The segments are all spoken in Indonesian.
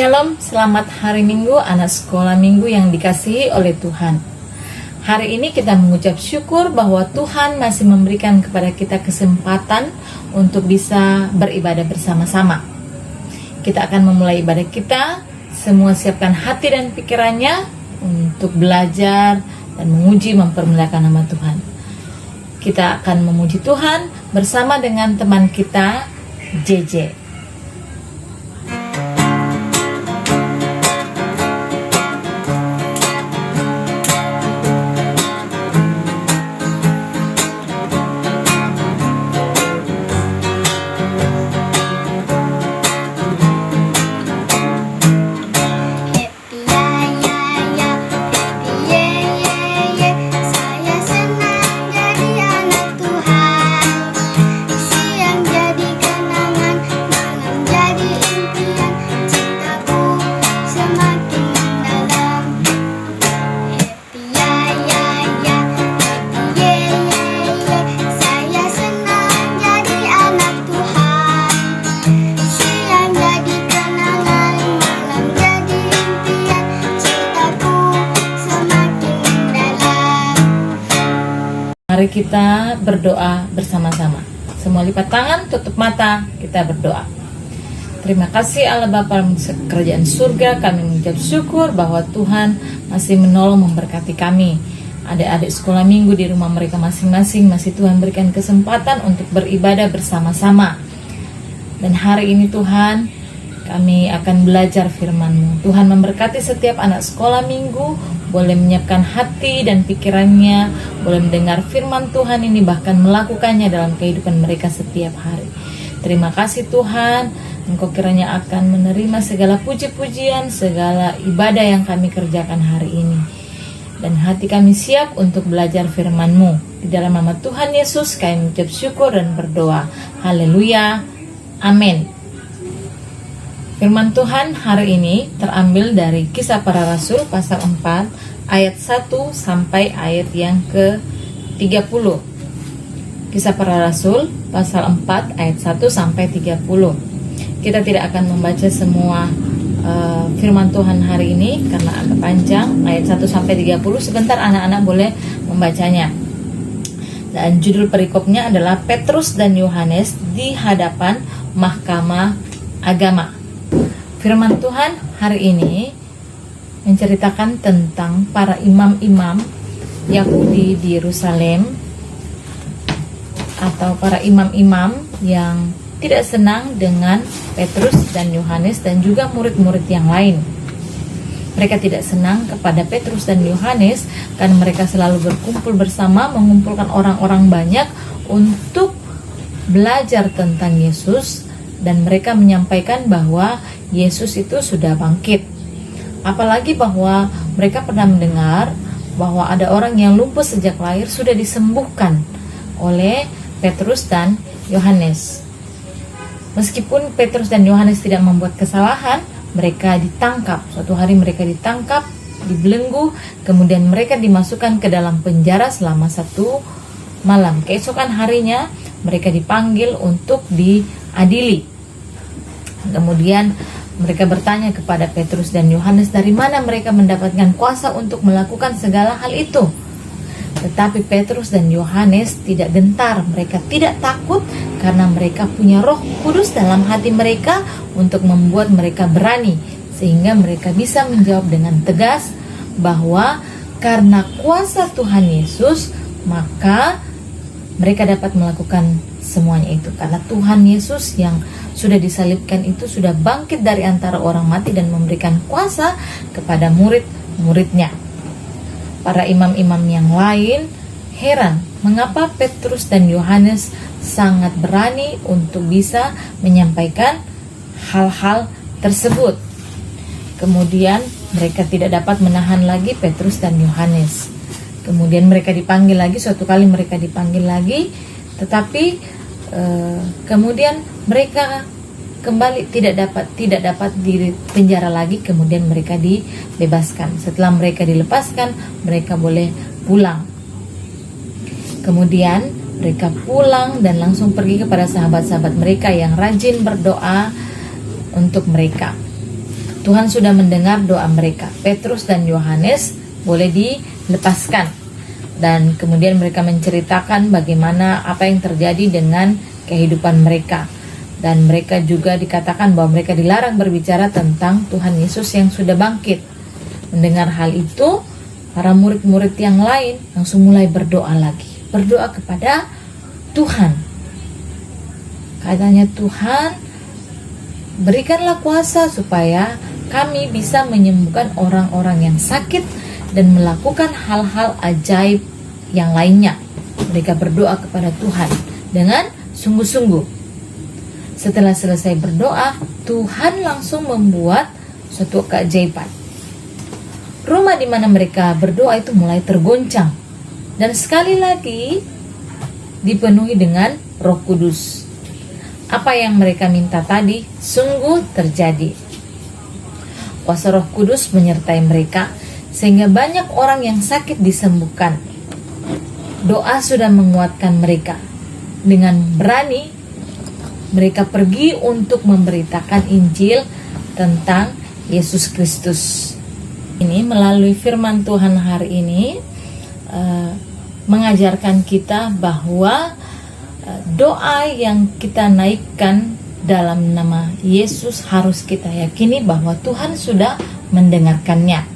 Shalom, selamat hari Minggu, anak sekolah Minggu yang dikasihi oleh Tuhan. Hari ini kita mengucap syukur bahwa Tuhan masih memberikan kepada kita kesempatan untuk bisa beribadah bersama-sama. Kita akan memulai ibadah kita, semua siapkan hati dan pikirannya untuk belajar dan menguji mempermuliakan nama Tuhan. Kita akan memuji Tuhan bersama dengan teman kita, JJ. Mari kita berdoa bersama-sama. Semua lipat tangan, tutup mata, kita berdoa. Terima kasih Allah Bapa kerajaan surga, kami mengucap syukur bahwa Tuhan masih menolong memberkati kami. Adik-adik sekolah minggu di rumah mereka masing-masing, masih Tuhan berikan kesempatan untuk beribadah bersama-sama. Dan hari ini Tuhan, kami akan belajar firman-Mu. Tuhan memberkati setiap anak sekolah minggu, boleh menyiapkan hati dan pikirannya, boleh mendengar firman Tuhan ini, bahkan melakukannya dalam kehidupan mereka setiap hari. Terima kasih Tuhan, Engkau kiranya akan menerima segala puji-pujian, segala ibadah yang kami kerjakan hari ini. Dan hati kami siap untuk belajar firman-Mu. Di dalam nama Tuhan Yesus kami mengucap syukur dan berdoa. Haleluya, amin. Firman Tuhan hari ini terambil dari Kisah Para Rasul pasal 4 ayat 1 sampai ayat yang ke-30. Kisah Para Rasul pasal 4 ayat 1 sampai 30. Kita tidak akan membaca semua firman Tuhan hari ini karena agak panjang, ayat 1 sampai 30. Sebentar anak-anak boleh membacanya. Dan judul perikopnya adalah Petrus dan Yohanes di hadapan Mahkamah Agama. Firman Tuhan hari ini menceritakan tentang para imam-imam Yahudi di Yerusalem, atau para imam-imam yang tidak senang dengan Petrus dan Yohanes dan juga murid-murid yang lain. Mereka tidak senang kepada Petrus dan Yohanes karena mereka selalu berkumpul bersama, mengumpulkan orang-orang banyak untuk belajar tentang Yesus, dan mereka menyampaikan bahwa Yesus itu sudah bangkit. Apalagi bahwa mereka pernah mendengar bahwa ada orang yang lumpuh sejak lahir sudah disembuhkan oleh Petrus dan Yohanes. Meskipun Petrus dan Yohanes tidak membuat kesalahan, mereka ditangkap. Suatu hari mereka ditangkap, dibelenggu, kemudian mereka dimasukkan ke dalam penjara selama 1 malam. Keesokan harinya mereka dipanggil untuk diadili. Kemudian mereka bertanya kepada Petrus dan Yohanes dari mana mereka mendapatkan kuasa untuk melakukan segala hal itu. Tetapi Petrus dan Yohanes tidak gentar, mereka tidak takut karena mereka punya Roh Kudus dalam hati mereka untuk membuat mereka berani, sehingga mereka bisa menjawab dengan tegas bahwa karena kuasa Tuhan Yesus maka mereka dapat melakukan semuanya itu, karena Tuhan Yesus yang sudah disalibkan itu sudah bangkit dari antara orang mati dan memberikan kuasa kepada murid-muridnya. Para imam-imam yang lain heran mengapa Petrus dan Yohanes sangat berani untuk bisa menyampaikan hal-hal tersebut. Kemudian mereka tidak dapat menahan lagi Petrus dan Yohanes. Kemudian mereka dipanggil lagi, suatu kali mereka dipanggil lagi, tetapi kemudian mereka kembali tidak dapat di penjara lagi. Kemudian mereka dibebaskan. Setelah mereka dilepaskan, mereka boleh pulang. Kemudian mereka pulang dan langsung pergi kepada sahabat-sahabat mereka yang rajin berdoa untuk mereka. Tuhan sudah mendengar doa mereka. Petrus dan Yohanes boleh dilepaskan. Dan kemudian mereka menceritakan bagaimana apa yang terjadi dengan kehidupan mereka. Dan mereka juga dikatakan bahwa mereka dilarang berbicara tentang Tuhan Yesus yang sudah bangkit. Mendengar hal itu, para murid-murid yang lain langsung mulai berdoa lagi. Berdoa kepada Tuhan. Katanya, Tuhan, berikanlah kuasa supaya kami bisa menyembuhkan orang-orang yang sakit dan melakukan hal-hal ajaib yang lainnya. Mereka berdoa kepada Tuhan dengan sungguh-sungguh. Setelah selesai berdoa, Tuhan langsung membuat suatu keajaiban. Rumah di mana mereka berdoa itu mulai tergoncang. Dan sekali lagi dipenuhi dengan Roh Kudus. Apa yang mereka minta tadi sungguh terjadi. Kuasa Roh Kudus menyertai mereka sehingga banyak orang yang sakit disembuhkan. Doa sudah menguatkan mereka. Dengan berani mereka pergi untuk memberitakan Injil tentang Yesus Kristus. Ini melalui firman Tuhan hari ini mengajarkan kita bahwa doa yang kita naikkan dalam nama Yesus harus kita yakini bahwa Tuhan sudah mendengarkannya.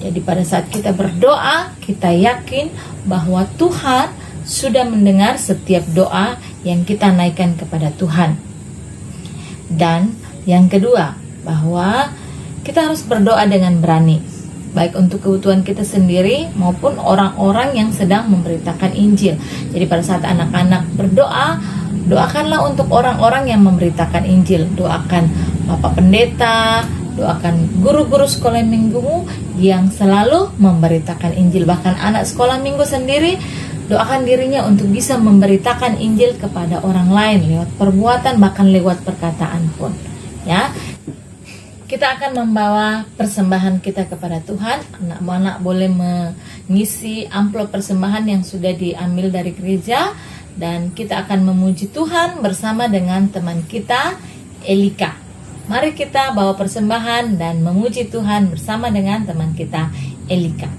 Jadi pada saat kita berdoa, kita yakin bahwa Tuhan sudah mendengar setiap doa yang kita naikkan kepada Tuhan. Dan yang kedua, bahwa kita harus berdoa dengan berani, baik untuk kebutuhan kita sendiri maupun orang-orang yang sedang memberitakan Injil. Jadi pada saat anak-anak berdoa, doakanlah untuk orang-orang yang memberitakan Injil. Doakan Bapak Pendeta, doakan guru-guru sekolah minggumu yang selalu memberitakan Injil. Bahkan anak sekolah minggu sendiri, doakan dirinya untuk bisa memberitakan Injil kepada orang lain lewat perbuatan, bahkan lewat perkataan pun. Ya, kita akan membawa persembahan kita kepada Tuhan. Anak-anak boleh mengisi amplop persembahan yang sudah diambil dari gereja, dan kita akan memuji Tuhan bersama dengan teman kita, Elika. Mari kita bawa persembahan dan memuji Tuhan bersama dengan teman kita, Elika.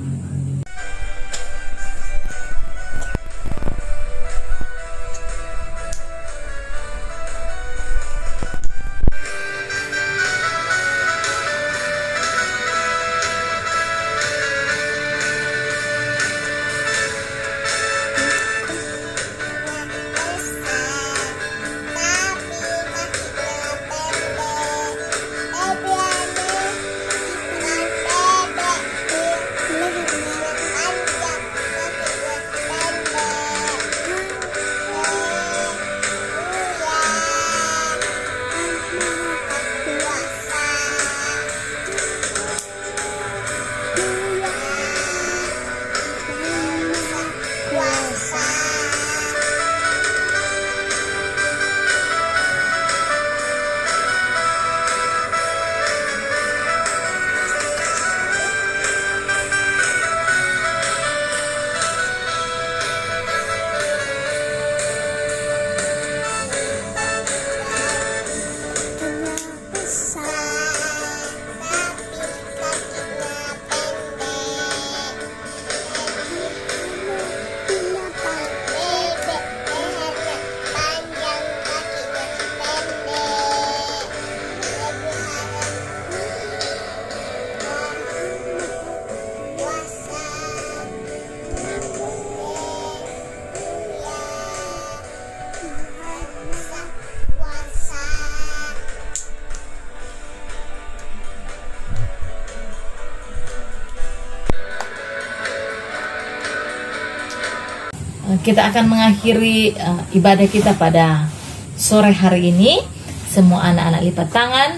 Kita akan mengakhiri ibadah kita pada sore hari ini. Semua anak-anak lipat tangan,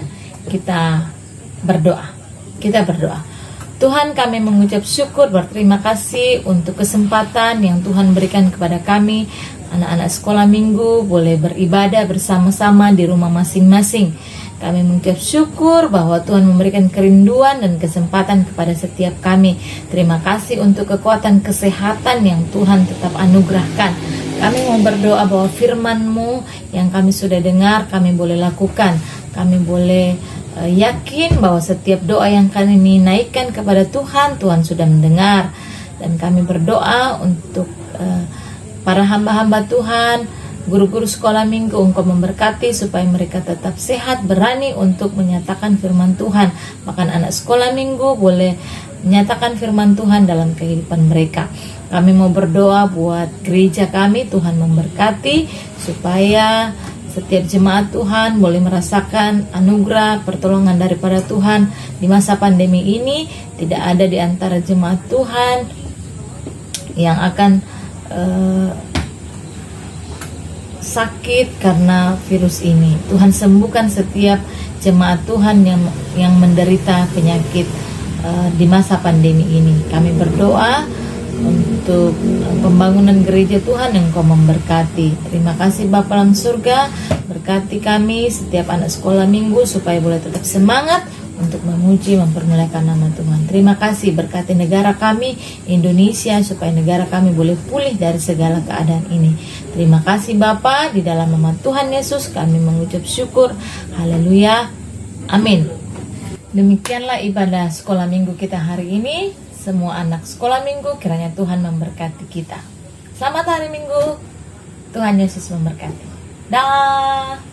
kita berdoa. Kita berdoa. Tuhan, kami mengucap syukur, berterima kasih untuk kesempatan yang Tuhan berikan kepada kami. Anak-anak sekolah minggu boleh beribadah bersama-sama di rumah masing-masing. Kami mengucap syukur bahwa Tuhan memberikan kerinduan dan kesempatan kepada setiap kami. Terima kasih untuk kekuatan kesehatan yang Tuhan tetap anugerahkan. Kami mau berdoa bahwa firman-Mu yang kami sudah dengar, kami boleh lakukan. Kami boleh yakin bahwa setiap doa yang kami naikkan kepada Tuhan, Tuhan sudah mendengar. Dan kami berdoa untuk para hamba-hamba Tuhan, guru-guru sekolah minggu, Engkau memberkati supaya mereka tetap sehat, berani untuk menyatakan firman Tuhan. Bahkan anak sekolah minggu boleh menyatakan firman Tuhan dalam kehidupan mereka. Kami mau berdoa buat gereja kami, Tuhan memberkati supaya setiap jemaat Tuhan boleh merasakan anugerah pertolongan daripada Tuhan di masa pandemi ini. Tidak ada di antara jemaat Tuhan yang akan sakit karena virus ini. Tuhan sembuhkan setiap jemaat Tuhan yang menderita penyakit di masa pandemi ini. Kami berdoa untuk pembangunan gereja Tuhan yang Engkau memberkati. Terima kasih Bapa dalam surga, berkati kami setiap anak sekolah minggu supaya boleh tetap semangat untuk memuji, mempermuliakan nama Tuhan. Terima kasih, berkati negara kami Indonesia supaya negara kami boleh pulih dari segala keadaan ini. Terima kasih Bapa, di dalam nama Tuhan Yesus kami mengucap syukur. Haleluya, amin. Demikianlah ibadah sekolah minggu kita hari ini. Semua anak sekolah minggu, kiranya Tuhan memberkati kita. Selamat hari Minggu, Tuhan Yesus memberkati. Dah.